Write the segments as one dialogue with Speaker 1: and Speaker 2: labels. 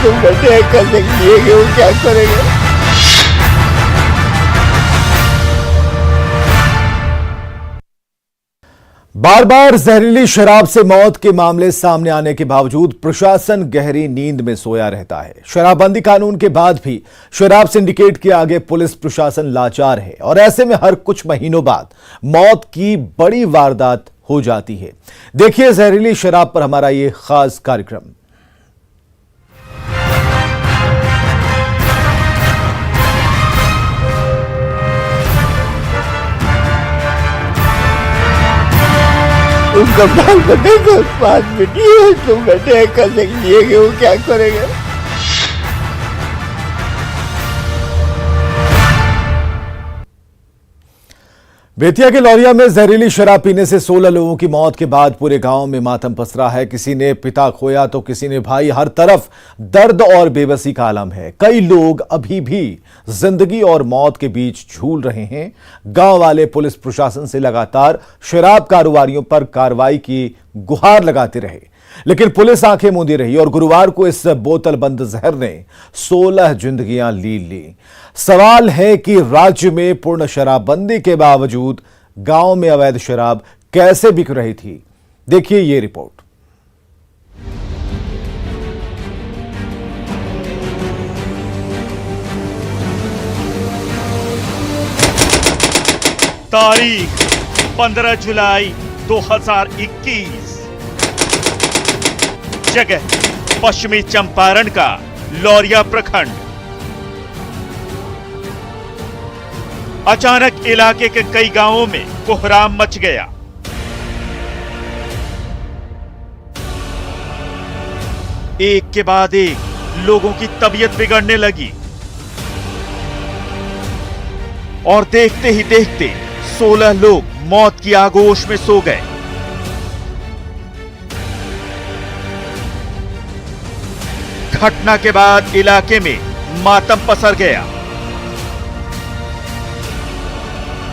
Speaker 1: तुम बेटे कल तक लिए गए हो, क्या करेंगे?
Speaker 2: बार बार जहरीली शराब से मौत के मामले सामने आने के बावजूद प्रशासन गहरी नींद में सोया रहता है। शराबबंदी कानून के बाद भी शराब सिंडिकेट के आगे पुलिस प्रशासन लाचार है और ऐसे में हर कुछ महीनों बाद मौत की बड़ी वारदात हो जाती है। देखिए जहरीली शराब पर हमारा ये खास कार्यक्रम।
Speaker 1: उनका बाल बटे का पास बेटी है, तुम बेटे कल तक लिए गए हो, क्या करेंगे?
Speaker 2: बेतिया के लौरिया में जहरीली शराब पीने से 16 लोगों की मौत के बाद पूरे गांव में मातम पसरा है। किसी ने पिता खोया तो किसी ने भाई। हर तरफ दर्द और बेबसी का आलम है। कई लोग अभी भी जिंदगी और मौत के बीच झूल रहे हैं। गांव वाले पुलिस प्रशासन से लगातार शराब कारोबारियों पर कार्रवाई की गुहार लगाते रहे, लेकिन पुलिस आंखें मूंदी रही और गुरुवार को इस बोतल बंद जहर ने 16 जिंदगियां ली। सवाल है कि राज्य में पूर्ण शराबबंदी के बावजूद गांव में अवैध शराब कैसे बिक रही थी। देखिए ये रिपोर्ट।
Speaker 3: तारीख 15 जुलाई 2021। जगह पश्चिमी चंपारण का लौरिया प्रखंड। अचानक इलाके के कई गांवों में कोहराम मच गया। एक के बाद एक लोगों की तबीयत बिगड़ने लगी और देखते ही देखते 16 लोग मौत की आगोश में सो गए। घटना के बाद इलाके में मातम पसर गया।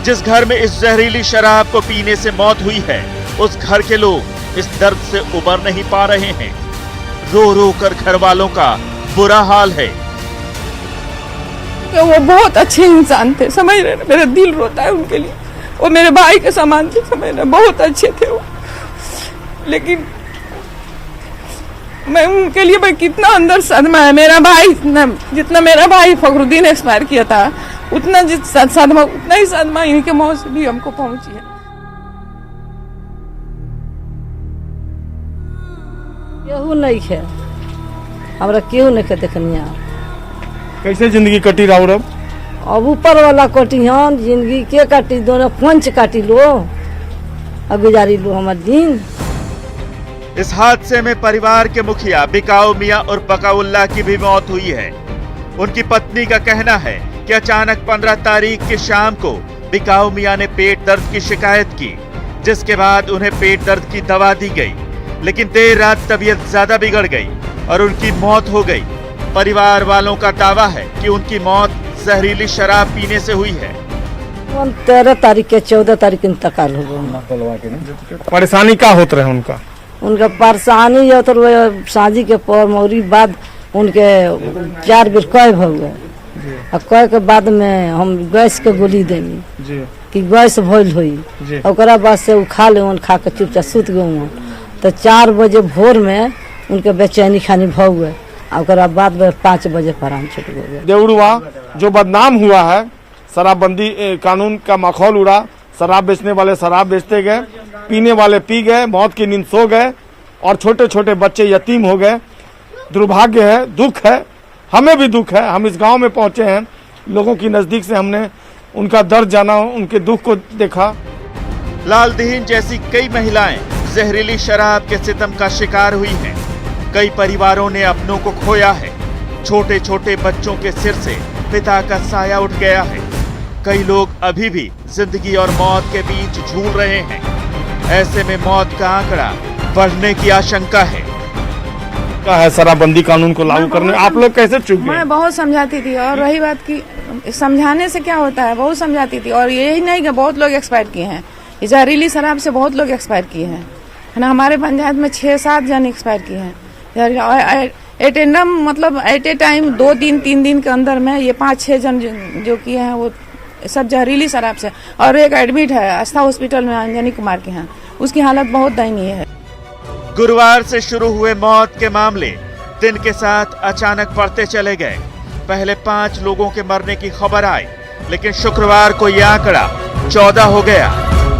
Speaker 3: जिस घर में इस जहरीली शराब को पीने से मौत हुई है, उस घर के लोग इस दर्द से उबर नहीं पा रहे हैं। रो रो कर घर वालों का बुरा हाल है।
Speaker 4: वो बहुत अच्छे इंसान थे, समझ रहे ना, मेरा दिल रोता है उनके लिए। वो मेरे भाई के समान थे, समझ रहे, बहुत अच्छे थे वो। लेकिन मैं उनके लिए मैं कितना अंदर सदमा है। मेरा भाई जितना मेरा भाई फखरुद्दीन एक्सपायर किया था, उतना सदमा, उतना ही सदमा इनके मौत से भी हमको पहुंची है।
Speaker 5: केहू नहीं है, हमरा केहू नहीं के देखनिया।
Speaker 6: कैसे जिंदगी कटी राउर?
Speaker 5: अब ऊपर वाला कटी हन, जिंदगी के काटी, दोनों पंच काटी लो, अब गुजारी लो हमार दिन।
Speaker 3: इस हादसे में परिवार के मुखिया बिकाऊ मियां और बकाउल्लाह की भी मौत हुई है। उनकी पत्नी का कहना है कि अचानक 15 तारीख की शाम को बिकाऊ मियां ने पेट दर्द की शिकायत की, जिसके बाद उन्हें पेट दर्द की दवा दी गई, लेकिन देर रात तबीयत ज्यादा बिगड़ गई और उनकी मौत हो गई। परिवार वालों का दावा है कि उनकी मौत जहरीली शराब पीने से हुई है।
Speaker 5: 13 तारीख के 14 तारीख के इंतकाल हो गया।
Speaker 6: परेशानी क्या होता रहे
Speaker 5: उनका परेशानी हो तो शादी के पर मौरी बाद उनके 4 बेर कय हो गए। और कय के बाद में हम गैस के गोली देनी कि गैस भइल हुई, और बाद से उ खा ले, खा के चुपचाप सुत गए। तो 4 बजे भोर में उनके बेचैनी खानी भ गए, और बाद में 5 बजे प्राण छूट गए।
Speaker 6: देवड़ुआ जो बदनाम हुआ है, शराबबंदी कानून का माहौल उड़ा, शराब बेचने वाले शराब बेचते गए, पीने वाले पी गए, मौत की नींद सो गए और छोटे छोटे बच्चे यतीम हो गए। दुर्भाग्य है, दुख है, हमें भी दुख है। हम इस गांव में पहुंचे हैं, लोगों की नजदीक से हमने उनका दर्द जाना, उनके दुख को देखा।
Speaker 3: लालदीन जैसी कई महिलाएं जहरीली शराब के सितम का शिकार हुई हैं। कई परिवारों ने अपनों को खोया है। छोटे छोटे बच्चों के सिर से पिता का साया उठ गया है। कई लोग अभी भी जिंदगी और मौत के बीच झूल रहे हैं। ऐसे में मौत का आंकड़ा बढ़ने की आशंका है।
Speaker 6: क्या है शराबबंदी कानून को लागू करने आप लोग कैसे चूक गए?
Speaker 4: मैं बहुत समझाती थी, और रही बात की समझाने से क्या होता है, बहुत समझाती थी। और यही नहीं कि बहुत लोग एक्सपायर किए हैं, जहरीली शराब से बहुत लोग एक्सपायर किए हैं, है ना। हमारे पंचायत में 6-7 जन एक्सपायर किए हैं। एटेंडम मतलब एट ए टाइम 2 दिन 3 दिन के अंदर में ये 5-6 जन जो किए हैं वो सब जहरीली शराब से। और एक एडमिट है आस्था हॉस्पिटल में अंजनी कुमार के यहाँ, उसकी हालत बहुत दयनीय है।
Speaker 3: गुरुवार से शुरू हुए मौत के मामले दिन के साथ अचानक बढ़ते चले गए। पहले 5 लोगों के मरने की खबर आई, लेकिन शुक्रवार को यह आंकड़ा 14 हो गया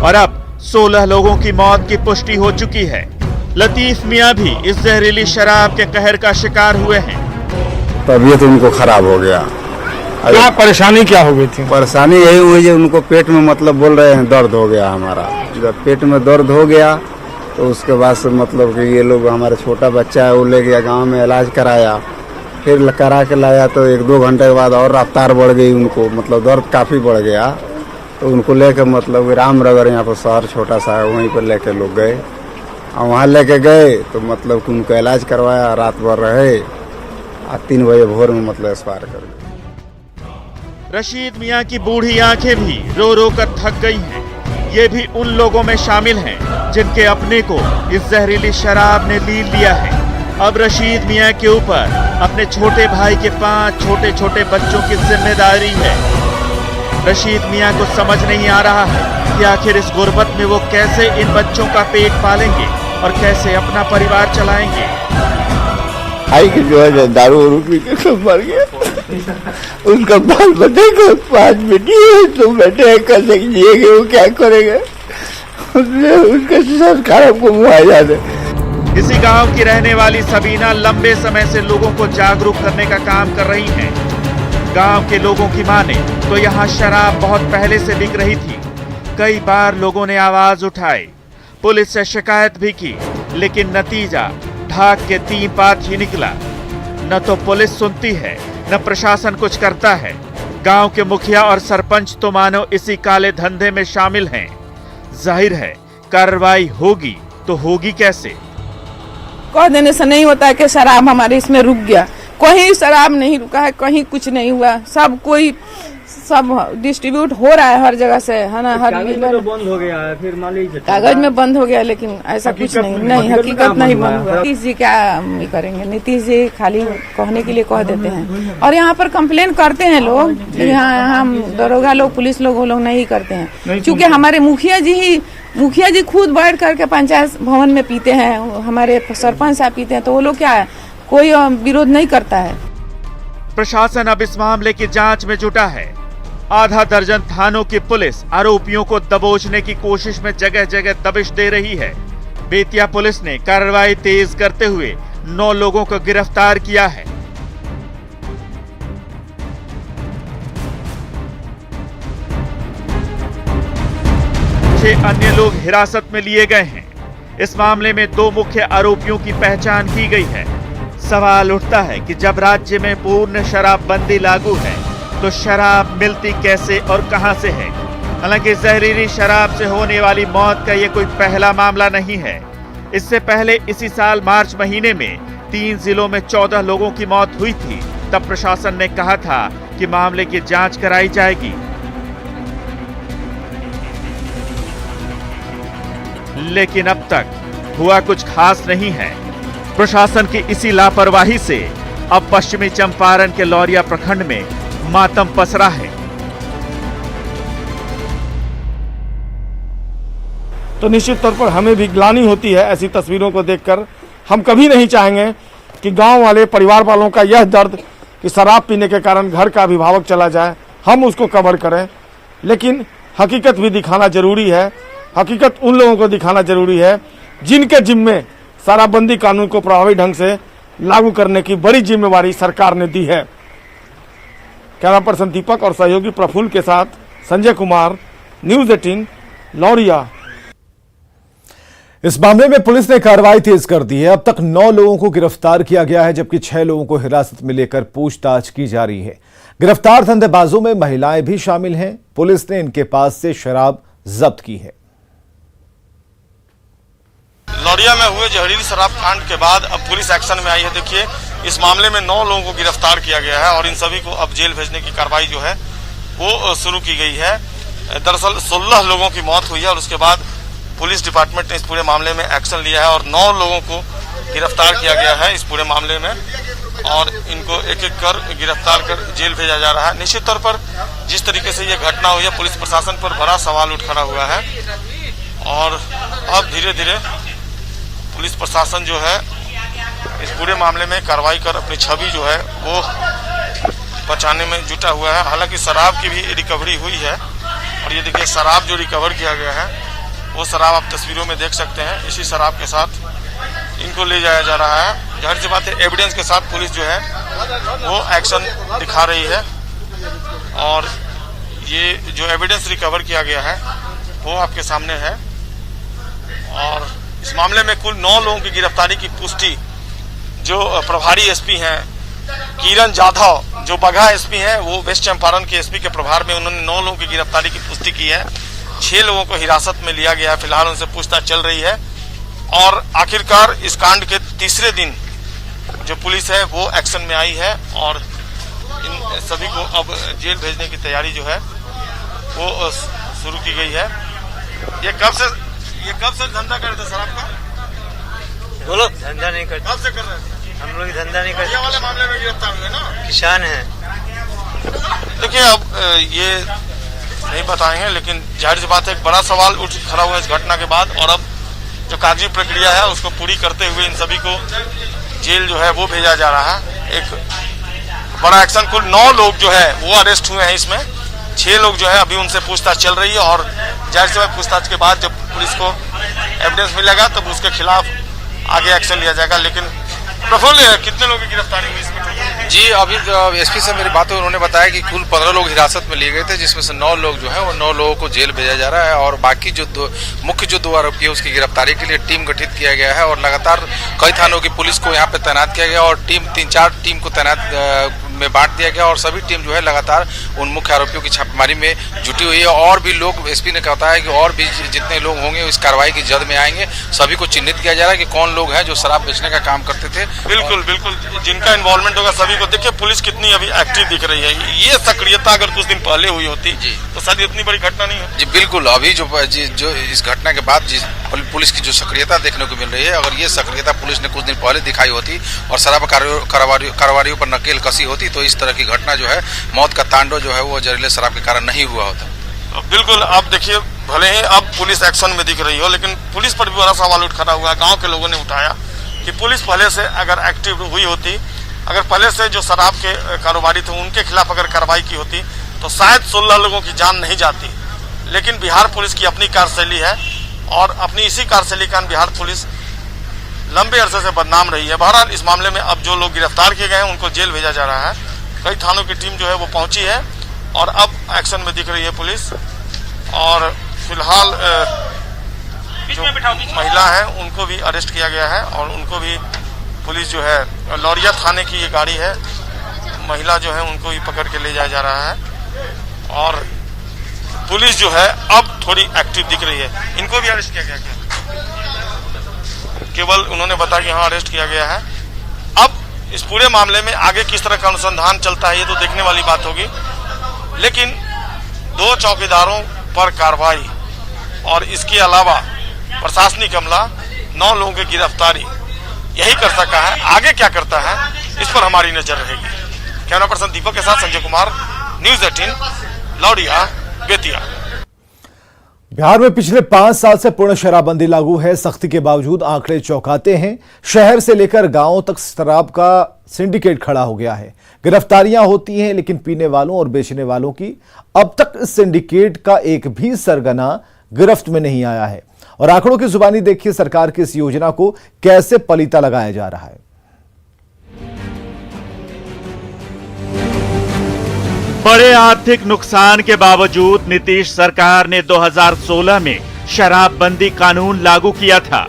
Speaker 3: और अब 16 लोगों की मौत की पुष्टि हो चुकी है। लतीफ मियां भी इस जहरीली शराब के कहर का शिकार हुए हैं।
Speaker 7: तबीयत उनको खराब हो गया।
Speaker 6: क्या परेशानी क्या हो गई थी?
Speaker 7: परेशानी यही हुई है, उनको पेट में मतलब बोल रहे हैं दर्द हो गया हमारा। जब पेट में दर्द हो गया तो उसके बाद से मतलब कि ये लोग, हमारा छोटा बच्चा है वो ले गया गाँव में इलाज कराया, फिर करा के लाया तो 1-2 घंटे के बाद और रफ्तार बढ़ गई उनको, मतलब दर्द काफ़ी बढ़ गया। तो उनको लेकर मतलब रामनगर यहाँ पर शहर छोटा सा है, वहीं पर लेके लोग गए और वहाँ लेके गए तो मतलब कि उनको इलाज करवाया, रात भर रहे और 3 बजे भोर में मतलब एक्सपायर कर गए।
Speaker 3: रशीद मियां की बूढ़ी आंखें भी रो रो कर थक गई हैं। ये भी उन लोगों में शामिल हैं जिनके अपने को इस जहरीली शराब ने लील लिया है। अब रशीद मियां के ऊपर अपने छोटे भाई के 5 छोटे छोटे बच्चों की जिम्मेदारी है। रशीद मियां को समझ नहीं आ रहा है कि आखिर इस गुर्बत में वो कैसे इन बच्चों का पेट पालेंगे और कैसे अपना परिवार चलाएंगे।
Speaker 1: भाई के जो है दारू वारू पी के सब मर गया। उनका बाल बच्चे को 5 बेटी है, तो बेटे कैसे जिएंगे, वो क्या करेंगे, उनके संस्कार हमको मुआवजा दे।
Speaker 3: इसी गांव की रहने वाली सबीना लंबे समय से लोगों को जागरूक करने का काम कर रही हैं। गांव के लोगों की माने तो यहाँ शराब बहुत पहले से बिक रही थी। कई बार लोगों ने आवाज उठाई, पुलिस से शिकायत भी की, लेकिन नतीजा ढाक के 3 पात ही निकला। न तो पुलिस सुनती है, न प्रशासन कुछ करता है। गांव के मुखिया और सरपंच तो मानो इसी काले धंधे में शामिल हैं। जाहिर है कार्रवाई होगी तो होगी कैसे?
Speaker 4: कह देने से नहीं होता है कि शराब हमारे इसमें रुक गया। कहीं शराब नहीं रुका है, कहीं कुछ नहीं हुआ। सब डिस्ट्रीब्यूट हो रहा है हर जगह से, है ना। हर
Speaker 8: कागज में तो बंद हो गया है, फिर मान लीजिए
Speaker 4: कागज में बंद हो गया, लेकिन ऐसा कुछ नहीं, हकीकत नहीं बंद हुआ। नीतीश जी क्या करेंगे? नीतीश जी खाली कहने के लिए कह देते हैं और यहाँ पर कंप्लेन करते हैं लोग, लेकिन यहाँ दरोगा लोग, पुलिस लोग, वो लोग नहीं करते हैं। क्योंकि हमारे मुखिया जी खुद बैठ करके पंचायत भवन में पीते हैं, हमारे सरपंच साहब पीते हैं, तो वो लोग क्या है, कोई विरोध नहीं करता है।
Speaker 3: प्रशासन अब इस मामले की जांच में जुटा है। आधा दर्जन थानों की पुलिस आरोपियों को दबोचने की कोशिश में जगह जगह दबिश दे रही है। बेतिया पुलिस ने कार्रवाई तेज करते हुए 9 लोगों को गिरफ्तार किया है। अन्य लोग हिरासत में लिए गए हैं। इस मामले में 2 मुख्य आरोपियों की पहचान की गई है। सवाल उठता है कि जब राज्य में पूर्ण शराबबंदी लागू है तो शराब मिलती कैसे और कहां से है? हालांकि जहरीली शराब से होने वाली मौत का ये कोई पहला मामला नहीं है। इससे पहले इसी साल मार्च महीने में 3 जिलों में 14 लोगों की मौत हुई थी। तब प्रशासन ने कहा था कि मामले की जांच कराई जाएगी, लेकिन अब तक हुआ कुछ खास नहीं है। प्रशासन की इसी लापरवाही से अब पश्चिमी चंपारण के लौरिया प्रखंड में मातम पसरा है।
Speaker 6: तो निश्चित तौर पर हमें भी ग्लानि होती है ऐसी तस्वीरों को देखकर। हम कभी नहीं चाहेंगे कि गांव वाले, परिवार वालों का यह दर्द कि शराब पीने के कारण घर का अभिभावक चला जाए, हम उसको कवर करें। लेकिन हकीकत भी दिखाना जरूरी है। हकीकत उन लोगों को दिखाना जरूरी है जिनके जिम्मे शराबबंदी कानून को प्रभावी ढंग से लागू करने की बड़ी जिम्मेवारी सरकार ने दी है। कैमरा पर्सन दीपक और सहयोगी प्रफुल्ल के साथ संजय कुमार, न्यूज़ 18, लौरिया।
Speaker 2: इस मामले में पुलिस ने कार्रवाई तेज कर दी है। अब तक 9 लोगों को गिरफ्तार किया गया है, जबकि 6 लोगों को हिरासत में लेकर पूछताछ की जा रही है। गिरफ्तार धंधेबाजों में महिलाएं भी शामिल हैं। पुलिस ने इनके पास से शराब जब्त की है।
Speaker 6: लौरिया में हुए जहरीली शराब कांड के बाद अब पुलिस एक्शन में आई है। देखिए, इस मामले में 9 लोगों को गिरफ्तार किया गया है और इन सभी को अब जेल भेजने की कार्रवाई जो है वो शुरू की गई है। दरअसल 16 लोगों की मौत हुई है और उसके बाद पुलिस डिपार्टमेंट ने इस पूरे मामले में एक्शन लिया है और 9 लोगों को गिरफ्तार किया गया है इस पूरे मामले में और इनको एक एक कर गिरफ्तार कर जेल भेजा जा रहा है। निश्चित तौर पर जिस तरीके से ये घटना हुई है, पुलिस प्रशासन पर बड़ा सवाल उठ खड़ा हुआ है और अब धीरे धीरे पुलिस प्रशासन जो है इस पूरे मामले में कार्रवाई कर अपनी छवि जो है वो बचाने में जुटा हुआ है। हालांकि शराब की भी रिकवरी हुई है और ये देखिए शराब जो रिकवर किया गया है वो शराब आप तस्वीरों में देख सकते हैं। इसी शराब के साथ इनको ले जाया जा रहा है। जाहिर सी बात है एविडेंस के साथ पुलिस जो है वो एक्शन दिखा रही है और ये जो एविडेंस रिकवर किया गया है वो आपके सामने है। और इस मामले में कुल 9 लोगों की गिरफ्तारी की पुष्टि जो प्रभारी एसपी हैं किरण जाधव, जो बगहा एसपी हैं, वो वेस्ट चंपारण के एसपी के प्रभार में उन्होंने 9 लोगों की गिरफ्तारी की पुष्टि की है। 6 लोगों को हिरासत में लिया गया है, फिलहाल उनसे पूछताछ चल रही है और आखिरकार इस कांड के तीसरे दिन जो पुलिस है वो एक्शन में आई है और इन सभी को अब जेल भेजने की तैयारी जो है वो शुरू की गई है। ये कब से धंधा कर रहे थे शराब का?
Speaker 8: वो लोग धंधा नहीं करते।
Speaker 6: कब से कर रहे थे?
Speaker 8: हम लोग धंधा नहीं करते।
Speaker 6: ये वाले मामले में गिरफ्तार हुए ना?
Speaker 8: किसान है।
Speaker 6: देखिए अब ये नहीं बताएंगे, लेकिन जाहिर सी बात है एक बड़ा सवाल उठ खड़ा हुआ है इस घटना के बाद और अब जो कागजी प्रक्रिया है उसको पूरी करते हुए इन सभी को जेल जो है वो भेजा जा रहा है। एक बड़ा एक्शन, कुल 9 लोग जो है वो अरेस्ट हुए हैं, इसमें 6 लोग जो है अभी उनसे पूछताछ चल रही है और जाहिर सी बात पूछताछ के बाद जब पुलिस को एविडेंस मिलेगा तब उसके खिलाफ आगे एक्शन लिया जाएगा। लेकिन प्रफुल्ल, कितने लोगों की गिरफ्तारी हुई इसमें?
Speaker 9: जी, अभी एसपी से मेरी बात हुई, उन्होंने बताया कि कुल 15 लोग हिरासत में लिए गए थे, जिसमें से 9 लोग जो हैं वो 9 लोगों को जेल भेजा जा रहा है और बाकी जो मुख्य जो 2 आरोपी है उसकी गिरफ्तारी के लिए टीम गठित किया गया है और लगातार कई थानों की पुलिस को यहाँ पे तैनात किया गया और 3-4 टीम को तैनात में बांट दिया गया और सभी टीम जो है लगातार उन मुख्य आरोपियों की छापेमारी में जुटी हुई है। और भी लोग, एसपी ने कहा है कि और भी जितने लोग होंगे इस कार्रवाई की जद में आएंगे, सभी को चिन्हित किया जा रहा है कि कौन लोग हैं जो शराब बेचने का काम करते थे।
Speaker 6: बिल्कुल जिनका इन्वॉल्वमेंट होगा सभी को। देखिए पुलिस कितनी अभी एक्टिव दिख रही है। ये सक्रियता अगर कुछ दिन पहले हुई होती तो शायद इतनी बड़ी घटना नहीं होती।
Speaker 9: जी बिल्कुल, अभी जो इस घटना के बाद जिस पुलिस की जो सक्रियता देखने को मिल रही है, अगर ये सक्रियता पुलिस ने कुछ दिन पहले दिखाई होती और शराब कारोबारियों पर नकेल कसी होती तो इस तरह की घटना जो है, मौत का तांडव जो है वो जहरीले शराब के कारण नहीं हुआ होता।
Speaker 6: बिल्कुल, आप देखिए भले ही अब पुलिस एक्शन में दिख रही हो, लेकिन पुलिस पर भी बड़ा सवाल उठ खड़ा हुआ है। गांव के लोगों ने उठाया कि पुलिस पहले से अगर एक्टिव हुई होती, अगर पहले से जो शराब के कारोबारी थे उनके खिलाफ अगर कार्रवाई की होती तो शायद 16 लोगों की जान नहीं जाती। लेकिन बिहार पुलिस की अपनी कार्यशैली है और अपनी इसी कार्यशैली का बिहार पुलिस लंबे अरसे से बदनाम रही है। बहरहाल इस मामले में अब जो लोग गिरफ्तार किए गए हैं उनको जेल भेजा जा रहा है। कई थानों की टीम जो है वो पहुंची है और अब एक्शन में दिख रही है पुलिस। और फिलहाल जो महिला है उनको भी अरेस्ट किया गया है और उनको भी पुलिस जो है, लौरिया थाने की ये गाड़ी है, महिला जो है उनको भी पकड़ के ले जाया जा रहा है और पुलिस जो है अब थोड़ी एक्टिव दिख रही है। इनको भी अरेस्ट किया गया क्या? केवल उन्होंने बताया कि हाँ अरेस्ट किया गया है। अब इस पूरे मामले में आगे किस तरह का अनुसंधान चलता है ये तो देखने वाली बात होगी, लेकिन 2 चौकीदारों पर कार्रवाई और इसके अलावा प्रशासनिक हमला, 9 लोगों की गिरफ्तारी, यही कर सका है। आगे क्या करता है इस पर हमारी नजर रहेगी। कैमरा पर्सन दीपक के साथ संजय कुमार, न्यूज़ 18, लौरिया, बेतिया।
Speaker 2: बिहार में पिछले 5 साल से पूर्ण शराबबंदी लागू है। सख्ती के बावजूद आंकड़े चौंकाते हैं। शहर से लेकर गांवों तक शराब का सिंडिकेट खड़ा हो गया है। गिरफ्तारियां होती हैं लेकिन पीने वालों और बेचने वालों की अब तक इस सिंडिकेट का एक भी सरगना गिरफ्त में नहीं आया है। और आंकड़ों की जुबानी देखिए सरकार की इस योजना को कैसे पलीता लगाया जा रहा है।
Speaker 3: बड़े आर्थिक नुकसान के बावजूद नीतीश सरकार ने 2016 में शराबबंदी कानून लागू किया था।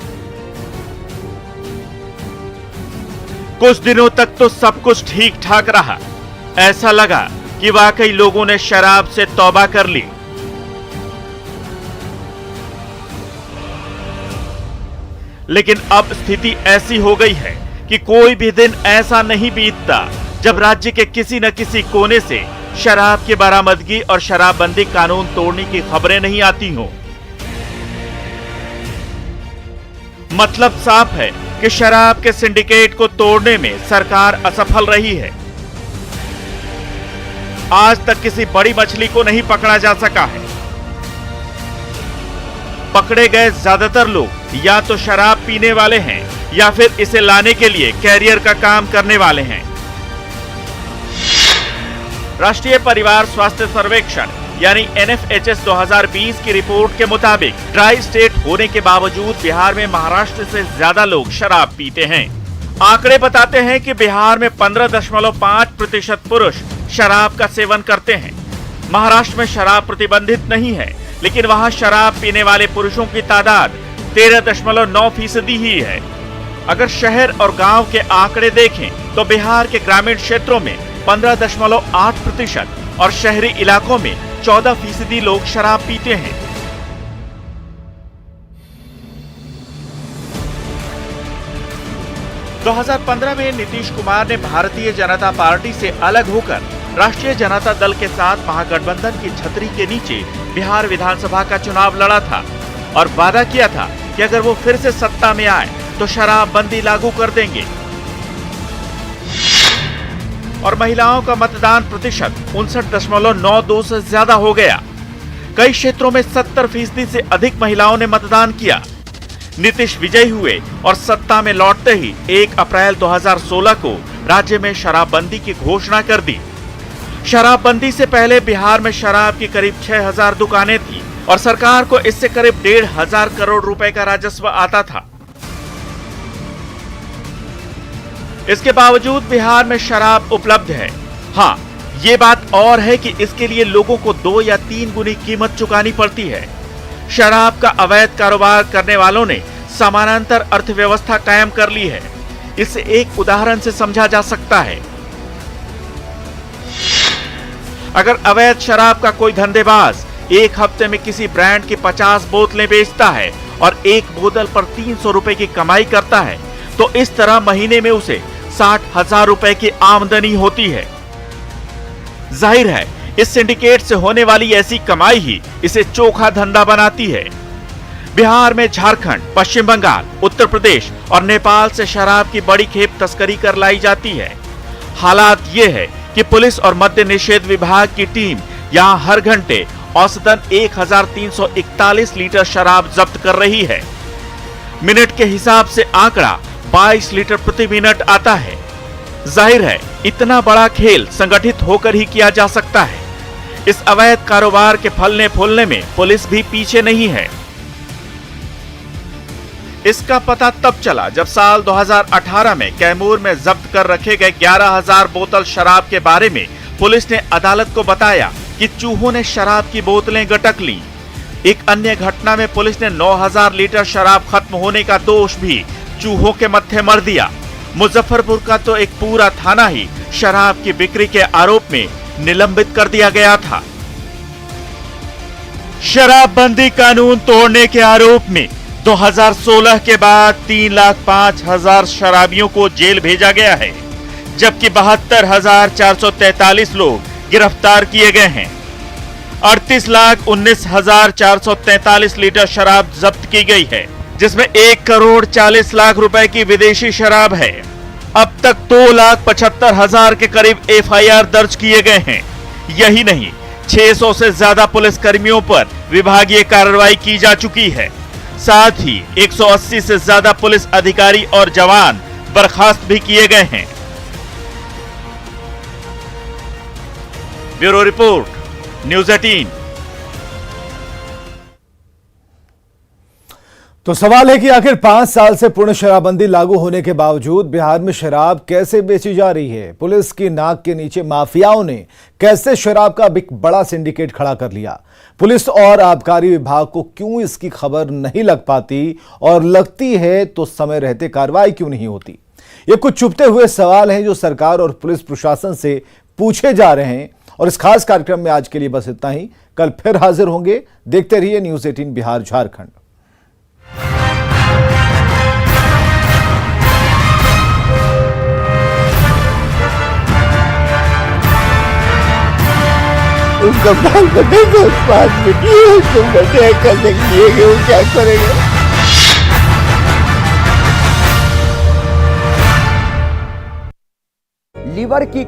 Speaker 3: कुछ दिनों तक तो सब कुछ ठीक ठाक रहा, ऐसा लगा कि वाकई लोगों ने शराब से तौबा कर ली। लेकिन अब स्थिति ऐसी हो गई है कि कोई भी दिन ऐसा नहीं बीतता जब राज्य के किसी न किसी कोने से शराब की बरामदगी और शराबबंदी कानून तोड़ने की खबरें नहीं आती हों। मतलब साफ है कि शराब के सिंडिकेट को तोड़ने में सरकार असफल रही है। आज तक किसी बड़ी मछली को नहीं पकड़ा जा सका है। पकड़े गए ज्यादातर लोग या तो शराब पीने वाले हैं या फिर इसे लाने के लिए कैरियर का काम करने वाले हैं। राष्ट्रीय परिवार स्वास्थ्य सर्वेक्षण यानी NFHS 2020 की रिपोर्ट के मुताबिक ट्राई स्टेट होने के बावजूद बिहार में महाराष्ट्र से ज्यादा लोग शराब पीते हैं। आंकड़े बताते हैं कि बिहार में 15.5% पुरुष शराब का सेवन करते हैं। महाराष्ट्र में शराब प्रतिबंधित नहीं है, लेकिन वहां शराब पीने वाले पुरुषों की तादाद 13.9% ही है। अगर शहर और गांव के आंकड़े देखें तो बिहार के ग्रामीण क्षेत्रों में 15.8% और शहरी इलाकों में 14% लोग शराब पीते हैं। दो 2015 में नीतीश कुमार ने भारतीय जनता पार्टी से अलग होकर राष्ट्रीय जनता दल के साथ महागठबंधन की छतरी के नीचे बिहार विधानसभा का चुनाव लड़ा था और वादा किया था कि अगर वो फिर से सत्ता में आए तो शराबबंदी लागू कर देंगे। और महिलाओं का मतदान प्रतिशत 59.92 से ज्यादा हो गया। कई क्षेत्रों में 70% से अधिक महिलाओं ने मतदान किया। नीतीश विजयी हुए और सत्ता में लौटते ही 1 अप्रैल 2016 को राज्य में शराबबंदी की घोषणा कर दी। शराबबंदी से पहले बिहार में शराब की करीब 6000 दुकानें थी और सरकार को इससे करीब 1500 करोड़ रुपए का राजस्व आता था। इसके बावजूद बिहार में शराब उपलब्ध है। हाँ, ये बात और है कि इसके लिए लोगों को 2 या 3 गुनी कीमत चुकानी पड़ती है। शराब का अवैध कारोबार करने वालों ने समानांतर अर्थव्यवस्था कायम कर ली है। इसे एक उदाहरण से समझा जा सकता है। अगर अवैध शराब का कोई धंधेबाज एक हफ्ते में किसी ब्रांड की 50 बोतलें बेचता है और एक बोतल पर 300 रुपए की कमाई करता है, तो इस तरह महीने में उसे 60,000 रुपए की आमदनी होती है। जाहिर है, इस सिंडिकेट से होने वाली ऐसी कमाई ही इसे चोखा धंधा बनाती है। बिहार में झारखंड, पश्चिम बंगाल, उत्तर प्रदेश और नेपाल से शराब की बड़ी खेप तस्करी कर लाई जाती है। हालात ये है कि पुलिस और मद्य निषेध विभाग की टीम यहां हर घंटे औसतन 1341 लीटर शराब जब्त कर रही है। मिनट के हिसाब से आंकड़ा 22 लीटर प्रति मिनट आता है। जाहिर है, इतना बड़ा खेल संगठित होकर ही किया जा सकता है। इस अवैध कारोबार के फलने फूलने में पुलिस भी पीछे नहीं है। इसका पता तब चला जब साल 2018 में कैमूर में जब्त कर रखे गए 11,000 बोतल शराब के बारे में पुलिस ने अदालत को बताया कि चूहों ने शराब की बोतलें गटक ली। एक अन्य घटना में पुलिस ने 9,000 लीटर शराब खत्म होने का दोष भी चूहों के मत्थे मर दिया। मुजफ्फरपुर का तो एक पूरा थाना ही शराब की बिक्री के आरोप में निलंबित कर दिया गया था। शराबबंदी कानून तोड़ने के आरोप में 2016 के बाद 3,05,000 शराबियों को जेल भेजा गया है, जबकि 72,443 लोग गिरफ्तार किए गए हैं। 38,19,443 लीटर शराब जब्त की गई है, जिसमें 1,40,40,00,000 रुपए की विदेशी शराब है। अब तक 2,75,000 के करीब FIR दर्ज किए गए हैं। यही नहीं, 600 से ज्यादा पुलिस कर्मियों पर विभागीय कार्रवाई की जा चुकी है। साथ ही 180 से ज्यादा पुलिस अधिकारी और जवान बर्खास्त भी किए गए हैं। Bureau report, news 18।
Speaker 2: तो सवाल है कि आखिर 5 साल से पूर्ण शराबबंदी लागू होने के बावजूद बिहार में शराब कैसे बेची जा रही है? पुलिस की नाक के नीचे माफियाओं ने कैसे शराब का एक बड़ा सिंडिकेट खड़ा कर लिया? पुलिस और आबकारी विभाग को क्यों इसकी खबर नहीं लग पाती, और लगती है तो समय रहते कार्रवाई क्यों नहीं होती? ये कुछ छुपते हुए सवाल हैं जो सरकार और पुलिस प्रशासन से पूछे जा रहे हैं। और इस खास कार्यक्रम में आज के लिए बस इतना ही। कल फिर हाजिर होंगे। देखते रहिए न्यूज़ 18 बिहार झारखंड।
Speaker 1: उनका बाल बनेगा, बाद में नहीं तो बने कर देंगे, वो क्या करेगा?
Speaker 10: लीवर की